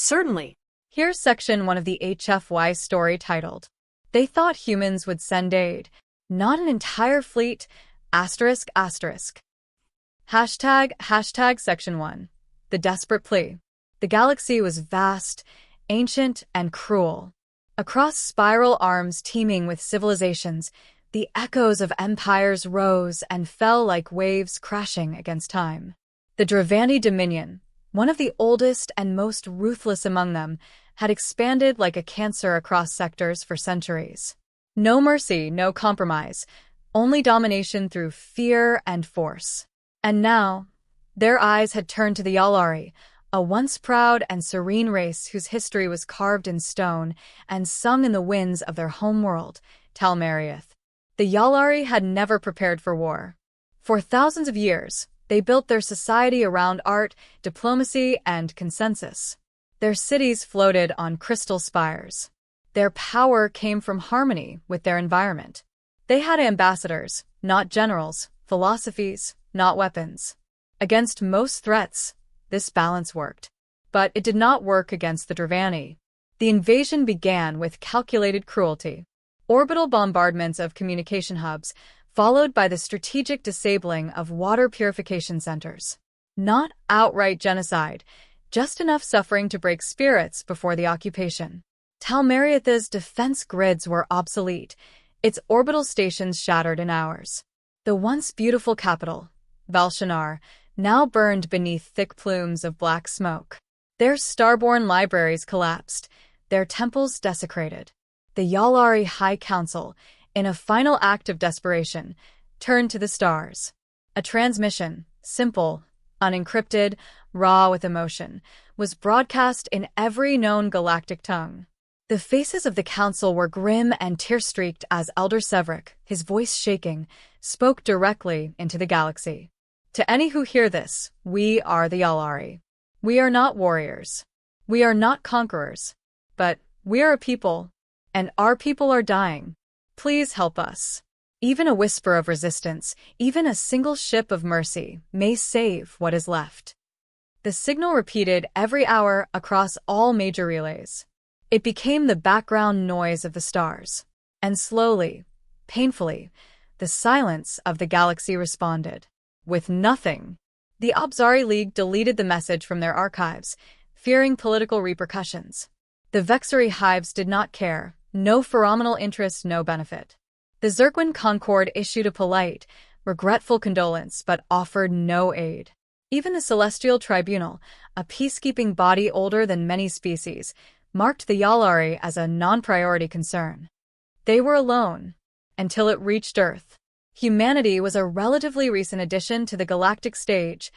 Certainly. Here's section 1 of the HFY story titled, "They Thought Humans Would Send Aid, Not an Entire Fleet, ****. Hashtag section 1. The Desperate Plea. The galaxy was vast, ancient, and cruel. Across spiral arms teeming with civilizations, the echoes of empires rose and fell like waves crashing against time. The Dravani Dominion, one of the oldest and most ruthless among them, had expanded like a cancer across sectors for centuries. No mercy, no compromise, only domination through fear and force. And now, their eyes had turned to the Yalari, a once proud and serene race whose history was carved in stone and sung in the winds of their homeworld, ThE. The Yalari had never prepared for war. For thousands of years, they built their society around art, diplomacy, and consensus. Their cities floated on crystal spires. Their power came from harmony with their environment. They had ambassadors, not generals, philosophies, not weapons. Against most threats, this balance worked. But it did not work against the Dravani. The invasion began with calculated cruelty. Orbital bombardments of communication hubs, followed by the strategic disabling of water purification centers. Not outright genocide, just enough suffering to break spirits before the occupation. ThE's defense grids were obsolete, its orbital stations shattered in hours. The once beautiful capital, Valshanar, now burned beneath thick plumes of black smoke. Their starborn libraries collapsed, their temples desecrated. The Yalari High Council, in a final act of desperation, turned to the stars. A transmission, simple, unencrypted, raw with emotion, was broadcast in every known galactic tongue. The faces of the council were grim and tear-streaked as Elder Severick, his voice shaking, spoke directly into the galaxy. To any who hear this, we are the Yalari. We are not warriors. We are not conquerors. But we are a people, and our people are dying. Please help us. Even a whisper of resistance, even a single ship of mercy, may save what is left. The signal repeated every hour across all major relays. It became the background noise of the stars. And slowly, painfully, the silence of the galaxy responded. With nothing. The Abzari League deleted the message from their archives, fearing political repercussions. The Vexari hives did not care. No phenomenal interest, no benefit. The Zirquin Concord issued a polite, regretful condolence but offered no aid. Even the Celestial Tribunal, a peacekeeping body older than many species, marked the Yalari as a non-priority concern. They were alone, until it reached Earth. Humanity was a relatively recent addition to the galactic stage,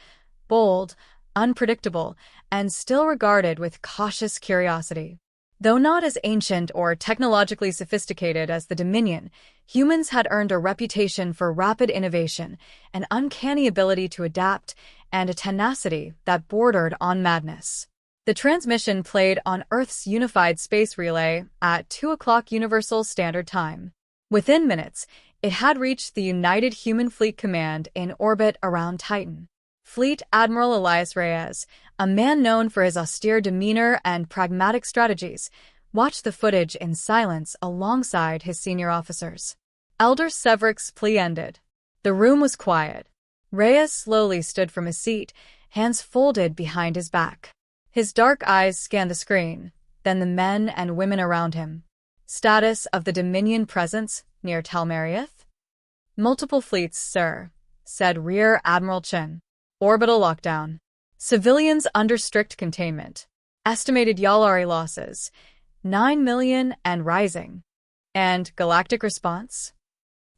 bold, unpredictable, and still regarded with cautious curiosity. Though not as ancient or technologically sophisticated as the Dominion, humans had earned a reputation for rapid innovation, an uncanny ability to adapt, and a tenacity that bordered on madness. The transmission played on Earth's unified space relay at 2:00 Universal Standard Time. Within minutes, it had reached the United Human Fleet Command in orbit around Titan. Fleet Admiral Elias Reyes, a man known for his austere demeanor and pragmatic strategies, watched the footage in silence alongside his senior officers. Elder Severick's plea ended. The room was quiet. Reyes slowly stood from his seat, hands folded behind his back. His dark eyes scanned the screen, then the men and women around him. Status of the Dominion presence near ThE? Multiple fleets, sir, said Rear Admiral Chen. Orbital lockdown. Civilians under strict containment. Estimated Yalari losses, 9 million and rising. And galactic response?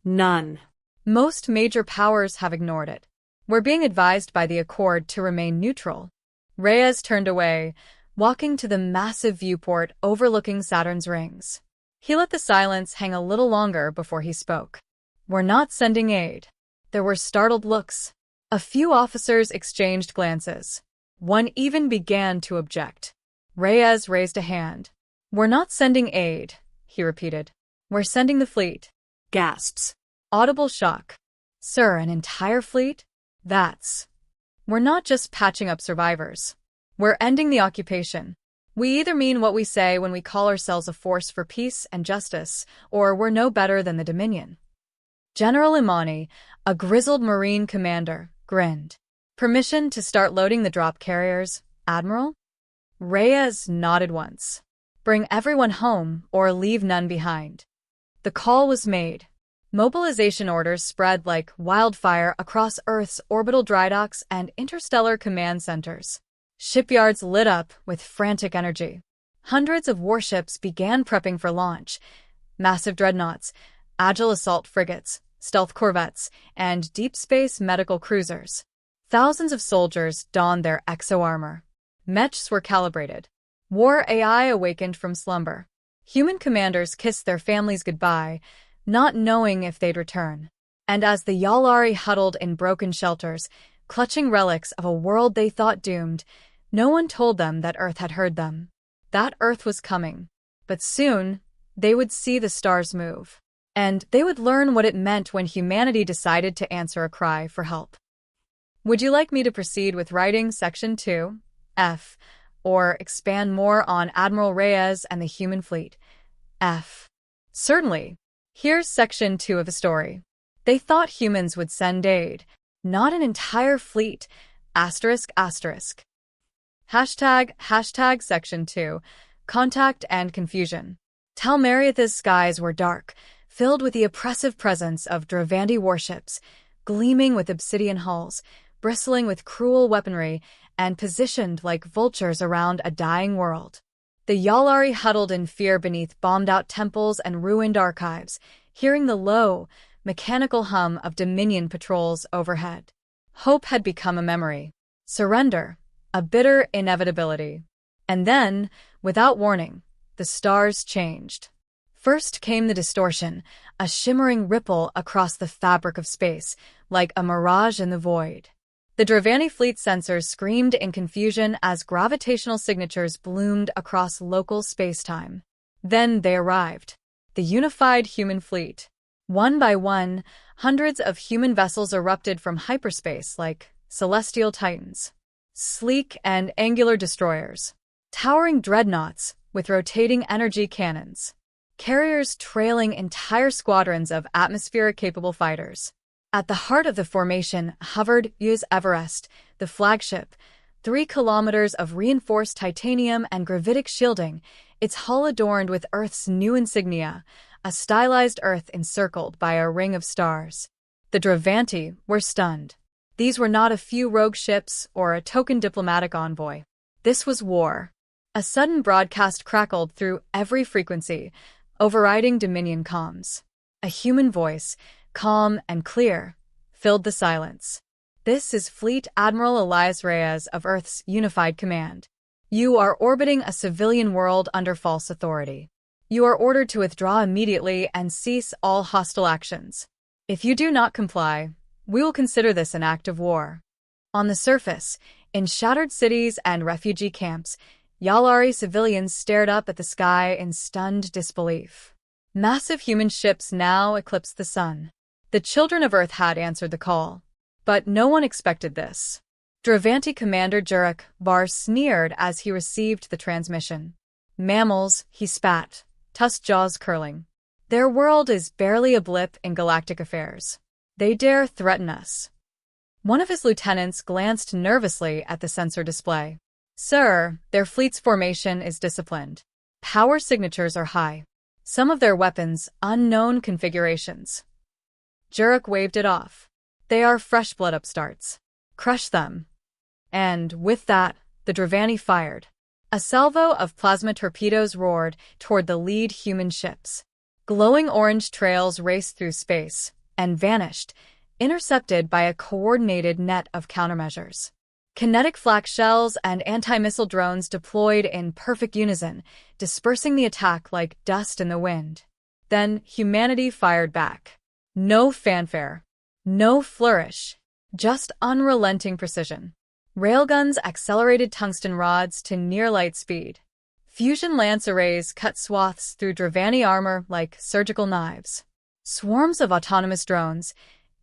None. Most major powers have ignored it. We're being advised by the Accord to remain neutral. Reyes turned away, walking to the massive viewport overlooking Saturn's rings. He let the silence hang a little longer before he spoke. We're not sending aid. There were startled looks. A few officers exchanged glances. One even began to object. Reyes raised a hand. We're not sending aid, he repeated. We're sending the fleet. Gasps. Audible shock. Sir, an entire fleet? That's... We're not just patching up survivors. We're ending the occupation. We either mean what we say when we call ourselves a force for peace and justice, or we're no better than the Dominion. General Imani, a grizzled Marine commander, grinned. Permission to start loading the drop carriers, Admiral? Reyes nodded once. Bring everyone home or leave none behind. The call was made. Mobilization orders spread like wildfire across Earth's orbital dry docks and interstellar command centers. Shipyards lit up with frantic energy. Hundreds of warships began prepping for launch. Massive dreadnoughts, agile assault frigates, stealth corvettes, and deep space medical cruisers. Thousands of soldiers donned their exo-armor. Mechs were calibrated. War AI awakened from slumber. Human commanders kissed their families goodbye, not knowing if they'd return. And as the Yalari huddled in broken shelters, clutching relics of a world they thought doomed, no one told them that Earth had heard them. That Earth was coming. But soon, they would see the stars move. And they would learn what it meant when humanity decided to answer a cry for help. Would you like me to proceed with writing Section 2, F, or expand more on Admiral Reyes and the human fleet? F. Certainly. Here's Section 2 of the story. They thought humans would send aid, not an entire fleet. Asterisk, asterisk. Hashtag Section 2, Contact and Confusion. Talmaria's skies were dark, filled with the oppressive presence of Dravanti warships, gleaming with obsidian hulls, bristling with cruel weaponry, and positioned like vultures around a dying world. The Yalari huddled in fear beneath bombed-out temples and ruined archives, hearing the low, mechanical hum of Dominion patrols overhead. Hope had become a memory. Surrender, a bitter inevitability. And then, without warning, the stars changed. First came the distortion, a shimmering ripple across the fabric of space, like a mirage in the void. The Dravanti fleet sensors screamed in confusion as gravitational signatures bloomed across local spacetime. Then they arrived. The unified human fleet. One by one, hundreds of human vessels erupted from hyperspace like celestial titans. Sleek and angular destroyers. Towering dreadnoughts with rotating energy cannons. Carriers trailing entire squadrons of atmospheric-capable fighters. At the heart of the formation hovered USS Everest, the flagship, 3 kilometers of reinforced titanium and gravitic shielding, its hull adorned with Earth's new insignia, a stylized Earth encircled by a ring of stars. The Dravanti were stunned. These were not a few rogue ships or a token diplomatic envoy. This was war. A sudden broadcast crackled through every frequency, overriding Dominion comms. A human voice, calm and clear, filled the silence. This is Fleet Admiral Elias Reyes of Earth's Unified Command. You are orbiting a civilian world under false authority. You are ordered to withdraw immediately and cease all hostile actions. If you do not comply, we will consider this an act of war. On the surface, in shattered cities and refugee camps, Yalari civilians stared up at the sky in stunned disbelief. Massive human ships now eclipsed the sun. The children of Earth had answered the call. But no one expected this. Dravanti Commander Jurek Var sneered as he received the transmission. Mammals, he spat, tusked jaws curling. Their world is barely a blip in galactic affairs. They dare threaten us. One of his lieutenants glanced nervously at the sensor display. Sir, their fleet's formation is disciplined. Power signatures are high. Some of their weapons, unknown configurations. Jurek waved it off. They are fresh blood upstarts. Crush them. And, with that, the Dravanti fired. A salvo of plasma torpedoes roared toward the lead human ships. Glowing orange trails raced through space and vanished, intercepted by a coordinated net of countermeasures. Kinetic flak shells and anti-missile drones deployed in perfect unison, dispersing the attack like dust in the wind. Then humanity fired back. No fanfare. No flourish. Just unrelenting precision. Railguns accelerated tungsten rods to near-light speed. Fusion lance arrays cut swaths through Dravanti armor like surgical knives. Swarms of autonomous drones,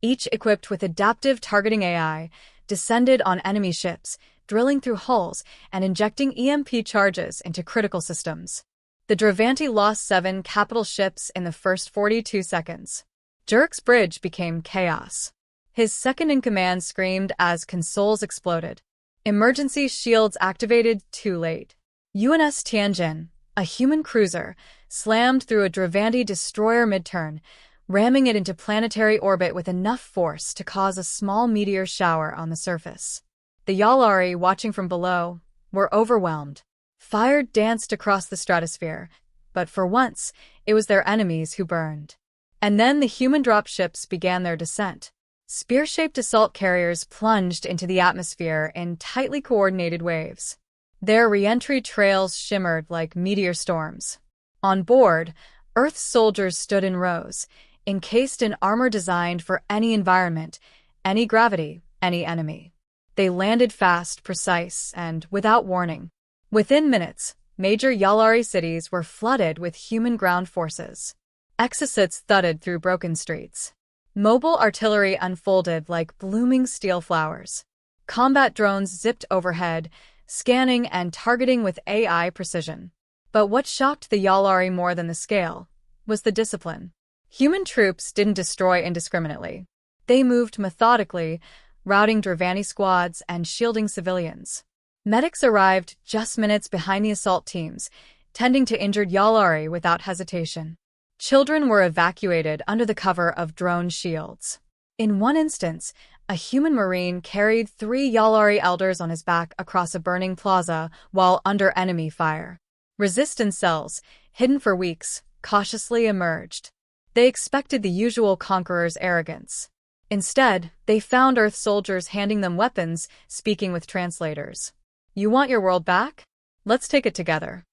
each equipped with adaptive targeting AI, descended on enemy ships, drilling through hulls and injecting EMP charges into critical systems. The Dravanti lost 7 capital ships in the first 42 seconds. Jurik's bridge became chaos. His second-in-command screamed as consoles exploded. Emergency shields activated too late. UNS Tianjin, a human cruiser, slammed through a Dravanti destroyer mid-turn, ramming it into planetary orbit with enough force to cause a small meteor shower on the surface. The Yalari, watching from below, were overwhelmed. Fire danced across the stratosphere, but for once, it was their enemies who burned. And then the human dropships began their descent. Spear-shaped assault carriers plunged into the atmosphere in tightly coordinated waves. Their re-entry trails shimmered like meteor storms. On board, Earth's soldiers stood in rows, encased in armor designed for any environment, any gravity, any enemy. They landed fast, precise, and without warning. Within minutes, major Yalari cities were flooded with human ground forces. Exocets thudded through broken streets. Mobile artillery unfolded like blooming steel flowers. Combat drones zipped overhead, scanning and targeting with AI precision. But what shocked the Yalari more than the scale was the discipline. Human troops didn't destroy indiscriminately. They moved methodically, routing Dravanti squads and shielding civilians. Medics arrived just minutes behind the assault teams, tending to injured Yalari without hesitation. Children were evacuated under the cover of drone shields. In one instance, a human marine carried 3 Yalari elders on his back across a burning plaza while under enemy fire. Resistance cells, hidden for weeks, cautiously emerged. They expected the usual conqueror's arrogance. Instead, they found Earth soldiers handing them weapons, speaking with translators. "You want your world back? Let's take it together."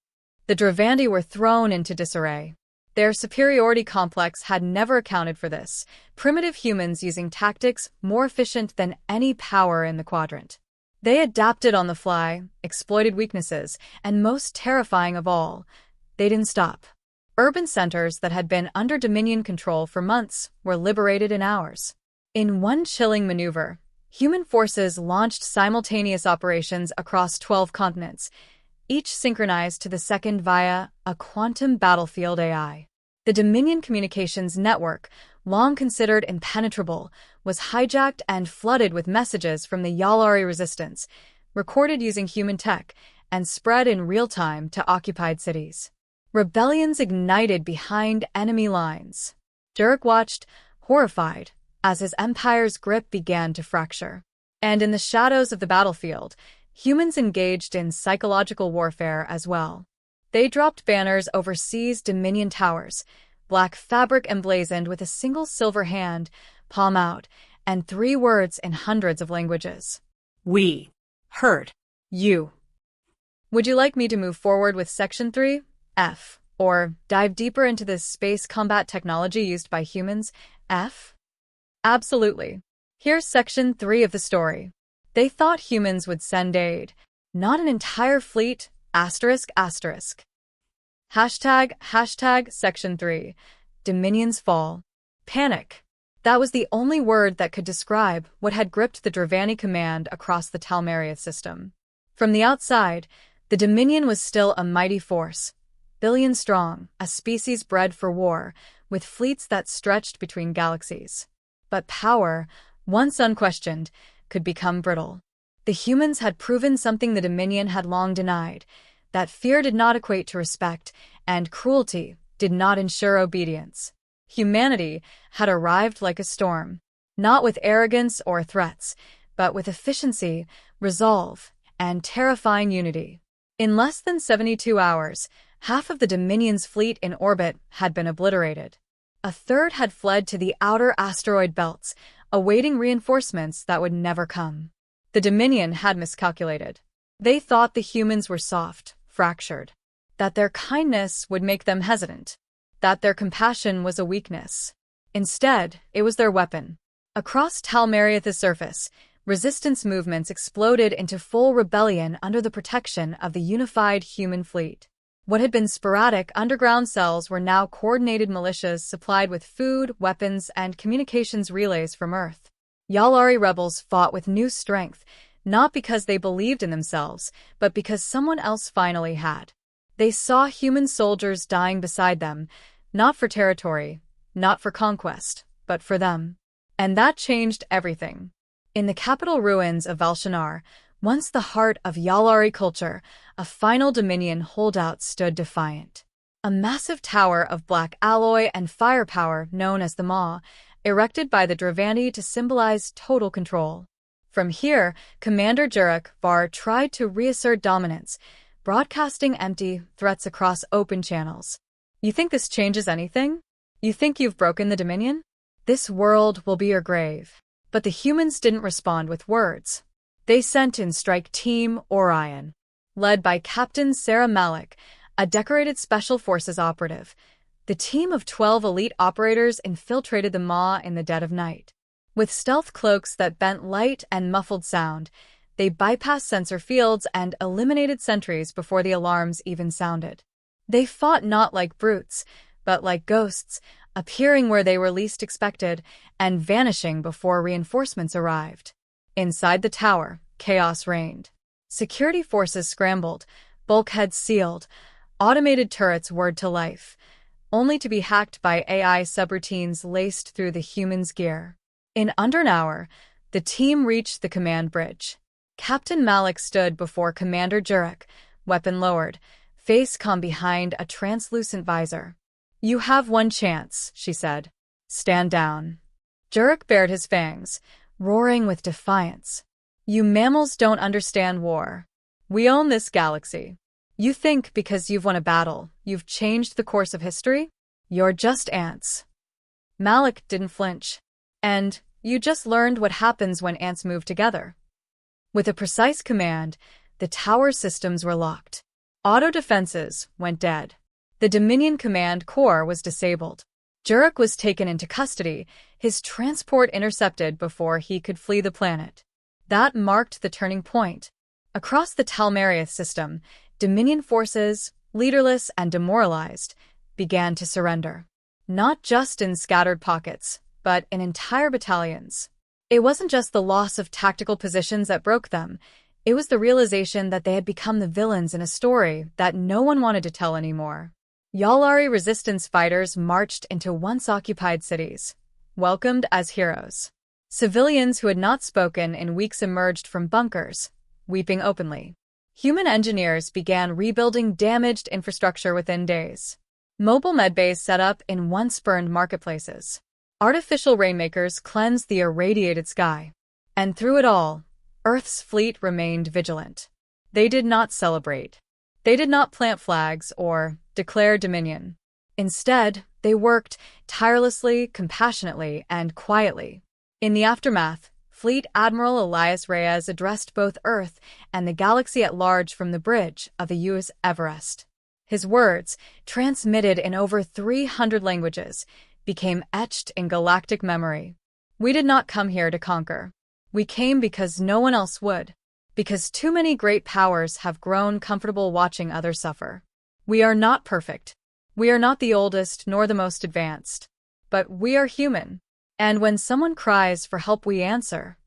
The Dravanti were thrown into disarray. Their superiority complex had never accounted for this, primitive humans using tactics more efficient than any power in the quadrant. They adapted on the fly, exploited weaknesses, and most terrifying of all, they didn't stop. Urban centers that had been under Dominion control for months were liberated in hours. In one chilling maneuver, human forces launched simultaneous operations across 12 continents, each synchronized to the second via a quantum battlefield AI. The Dominion communications network, long considered impenetrable, was hijacked and flooded with messages from the Yalari resistance, recorded using human tech, and spread in real time to occupied cities. Rebellions ignited behind enemy lines. Jurik watched, horrified, as his empire's grip began to fracture. And in the shadows of the battlefield, humans engaged in psychological warfare as well. They dropped banners over seized Dominion towers, black fabric emblazoned with a single silver hand, palm out, and 3 words in hundreds of languages. We heard You. Would you like me to move forward with Section 3, F, or dive deeper into the space combat technology used by humans, F? Absolutely. Here's Section 3 of the story. They thought humans would send aid, not an entire fleet, ***. Hashtag Section 3. Dominion's fall. Panic. That was the only word that could describe what had gripped the Dravanti command across the Talmariath system. From the outside, the Dominion was still a mighty force, billion strong, a species bred for war, with fleets that stretched between galaxies. But power, once unquestioned, could become brittle. The humans had proven something the Dominion had long denied, that fear did not equate to respect, and cruelty did not ensure obedience. Humanity had arrived like a storm, not with arrogance or threats, but with efficiency, resolve, and terrifying unity. In less than 72 hours, half of the Dominion's fleet in orbit had been obliterated. A third had fled to the outer asteroid belts, awaiting reinforcements that would never come. The Dominion had miscalculated. They thought the humans were soft, fractured, that their kindness would make them hesitant, that their compassion was a weakness. Instead, it was their weapon. Across Talmariath's surface, resistance movements exploded into full rebellion under the protection of the unified human fleet. What had been sporadic underground cells were now coordinated militias supplied with food, weapons, and communications relays from Earth. Yalari rebels fought with new strength, not because they believed in themselves, but because someone else finally had. They saw human soldiers dying beside them, not for territory, not for conquest, but for them. And that changed everything. In the capital ruins of Valshanar, once the heart of Yalari culture, a final Dominion holdout stood defiant. A massive tower of black alloy and firepower known as the Maw, erected by the Dravandi to symbolize total control. From here, Commander Jurek Var tried to reassert dominance, broadcasting empty threats across open channels. You think this changes anything? You think you've broken the Dominion? This world will be your grave. But the humans didn't respond with words. They sent in Strike Team Orion, led by Captain Sarah Malik, a decorated Special Forces operative. The team of 12 elite operators infiltrated the Maw in the dead of night. With stealth cloaks that bent light and muffled sound, they bypassed sensor fields and eliminated sentries before the alarms even sounded. They fought not like brutes, but like ghosts, appearing where they were least expected and vanishing before reinforcements arrived. Inside the tower, chaos reigned. Security forces scrambled, bulkheads sealed, automated turrets whirred to life, only to be hacked by AI subroutines laced through the humans' gear. In under an hour, the team reached the command bridge. Captain Malik stood before Commander Jurek, weapon lowered, face calm behind a translucent visor. "You have one chance," she said. "Stand down." Jurek bared his fangs, roaring with defiance. "You mammals don't understand war. We own this galaxy. You think because you've won a battle, you've changed the course of history? You're just ants." Malik didn't flinch. "And you just learned what happens when ants move together." With a precise command, the tower systems were locked. Auto defenses went dead. The Dominion Command Core was disabled. Jurek was taken into custody, his transport intercepted before he could flee the planet. That marked the turning point. Across the Talmariath system, Dominion forces, leaderless and demoralized, began to surrender. Not just in scattered pockets, but in entire battalions. It wasn't just the loss of tactical positions that broke them. It was the realization that they had become the villains in a story that no one wanted to tell anymore. Yalari resistance fighters marched into once-occupied cities, welcomed as heroes. Civilians who had not spoken in weeks emerged from bunkers, weeping openly. Human engineers began rebuilding damaged infrastructure within days. Mobile medbays set up in once-burned marketplaces. Artificial rainmakers cleansed the irradiated sky. And through it all, Earth's fleet remained vigilant. They did not celebrate. They did not plant flags or declare dominion. Instead, they worked tirelessly, compassionately, and quietly. In the aftermath, Fleet Admiral Elias Reyes addressed both Earth and the galaxy at large from the bridge of the U.S. Everest. His words, transmitted in over 300 languages, became etched in galactic memory. "We did not come here to conquer. We came because no one else would. Because too many great powers have grown comfortable watching others suffer. We are not perfect. We are not the oldest nor the most advanced. But we are human. And when someone cries for help, we answer."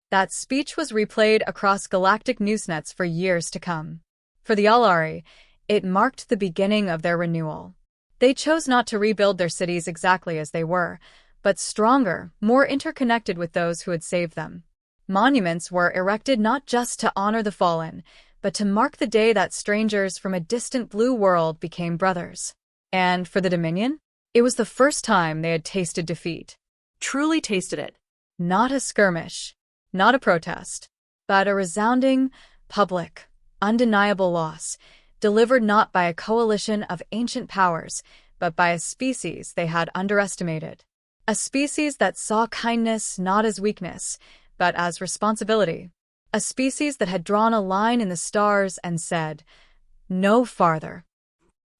That speech was replayed across galactic newsnets for years to come. For the Yalari, it marked the beginning of their renewal. They chose not to rebuild their cities exactly as they were, but stronger, more interconnected with those who had saved them. Monuments were erected not just to honor the fallen, but to mark the day that strangers from a distant blue world became brothers. And for the Dominion, it was the first time they had tasted defeat. Truly tasted it. Not a skirmish, not a protest, but a resounding, public, undeniable loss, delivered not by a coalition of ancient powers, but by a species they had underestimated. A species that saw kindness not as weakness, but as responsibility. A species that had drawn a line in the stars and said, "No farther."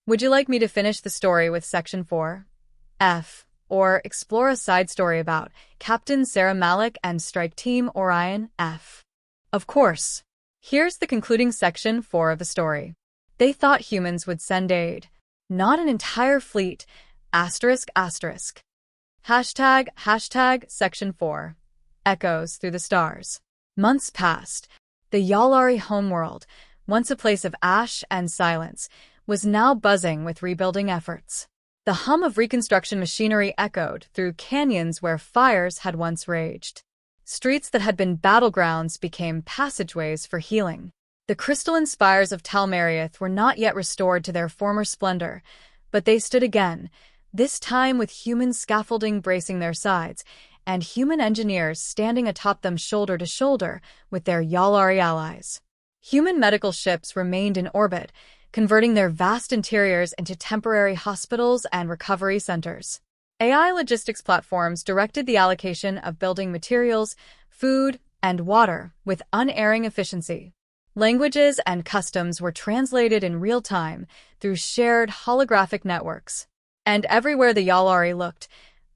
Would you like me to finish the story with Section 4? F. Or explore a side story about Captain Sarah Malik and Strike Team Orion? F. Of course. Here's the concluding Section 4 of the story. They thought humans would send aid. Not an entire fleet. Asterisk, asterisk. Hashtag Section 4. Echoes through the stars. Months passed. The Yalari homeworld, once a place of ash and silence, was now buzzing with rebuilding efforts. The hum of reconstruction machinery echoed through canyons where fires had once raged. Streets that had been battlegrounds became passageways for healing. The crystalline spires of ThE were not yet restored to their former splendor, but they stood again, this time with human scaffolding bracing their sides, and human engineers standing atop them shoulder to shoulder with their Yalari allies. Human medical ships remained in orbit, converting their vast interiors into temporary hospitals and recovery centers. AI logistics platforms directed the allocation of building materials, food, and water with unerring efficiency. Languages and customs were translated in real time through shared holographic networks. And everywhere the Yalari looked,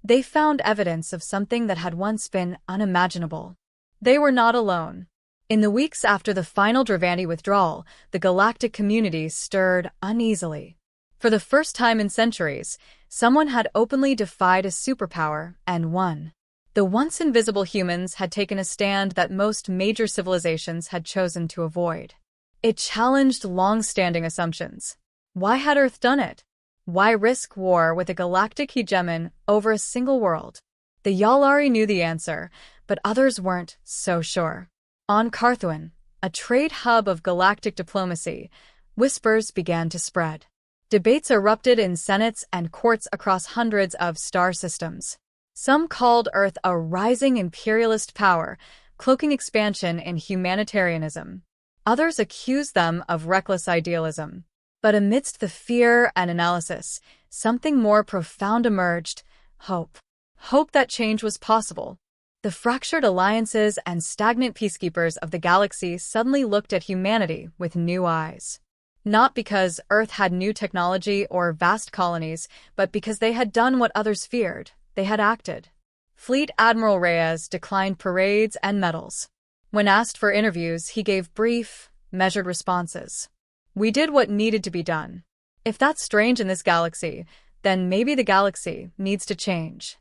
they found evidence of something that had once been unimaginable. They were not alone. In the weeks after the final Dravandi withdrawal, the galactic community stirred uneasily. For the first time in centuries, someone had openly defied a superpower and won. The once invisible humans had taken a stand that most major civilizations had chosen to avoid. It challenged long-standing assumptions. Why had Earth done it? Why risk war with a galactic hegemon over a single world? The Yalari knew the answer, but others weren't so sure. On Carthuan, a trade hub of galactic diplomacy, whispers began to spread. Debates erupted in senates and courts across hundreds of star systems. Some called Earth a rising imperialist power, cloaking expansion in humanitarianism. Others accused them of reckless idealism. But amidst the fear and analysis, something more profound emerged: hope. Hope that change was possible. The fractured alliances and stagnant peacekeepers of the galaxy suddenly looked at humanity with new eyes. Not because Earth had new technology or vast colonies, but because they had done what others feared. They had acted. Fleet Admiral Reyes declined parades and medals. When asked for interviews, he gave brief, measured responses. We did what needed to be done. If that's strange in this galaxy, then maybe the galaxy needs to change.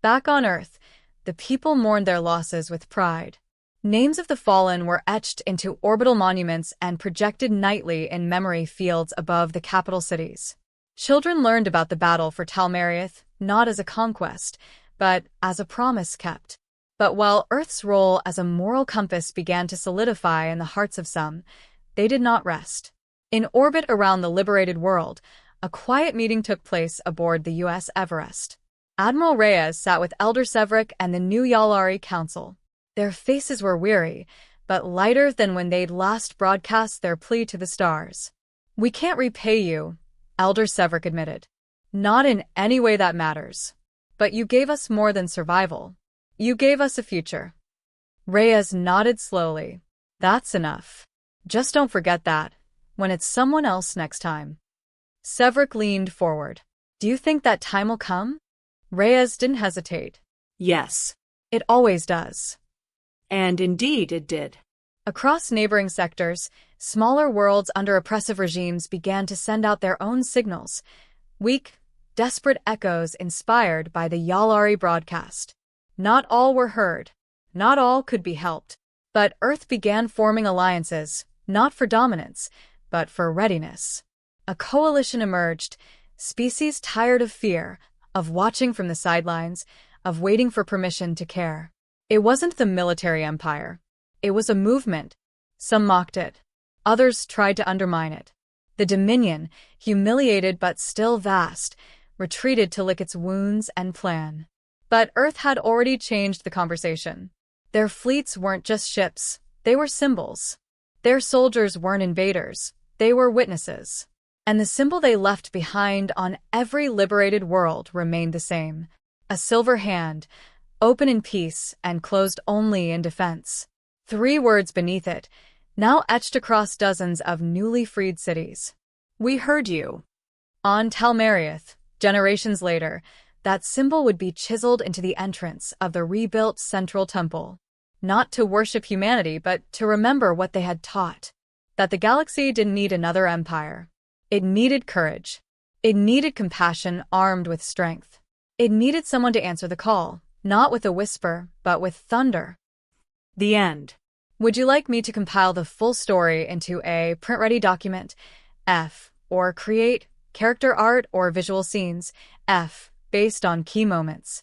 Back on Earth, the people mourned their losses with pride. Names of the fallen were etched into orbital monuments and projected nightly in memory fields above the capital cities. Children learned about the battle for ThE, not as a conquest, but as a promise kept. But while Earth's role as a moral compass began to solidify in the hearts of some, they did not rest. In orbit around the liberated world, a quiet meeting took place aboard the U.S. Everest. Admiral Reyes sat with Elder Severick and the new Yalari Council. Their faces were weary, but lighter than when they'd last broadcast their plea to the stars. We can't repay you, Elder Severick admitted. Not in any way that matters. But you gave us more than survival. You gave us a future. Reyes nodded slowly. That's enough. Just don't forget that, when it's someone else next time. Severick leaned forward. Do you think that time will come? Reyes didn't hesitate. Yes. It always does. And indeed it did. Across neighboring sectors, smaller worlds under oppressive regimes began to send out their own signals. Weak, desperate echoes inspired by the Yalari broadcast. Not all were heard. Not all could be helped. But Earth began forming alliances, not for dominance, but for readiness. A coalition emerged, species tired of fear, of watching from the sidelines, of waiting for permission to care. It wasn't the military empire. It was a movement. Some mocked it. Others tried to undermine it. The Dominion, humiliated but still vast, retreated to lick its wounds and plan. But Earth had already changed the conversation. Their fleets weren't just ships, they were symbols. Their soldiers weren't invaders, they were witnesses. And the symbol they left behind on every liberated world remained the same: a silver hand, open in peace and closed only in defense. 3 words beneath it, now etched across dozens of newly freed cities. We heard you. On ThE, generations later, that symbol would be chiseled into the entrance of the rebuilt Central Temple. Not to worship humanity, but to remember what they had taught. That the galaxy didn't need another empire. It needed courage. It needed compassion armed with strength. It needed someone to answer the call, not with a whisper, but with thunder. The end. Would you like me to compile the full story into a print-ready document, F, or create character art or visual scenes, F, based on key moments?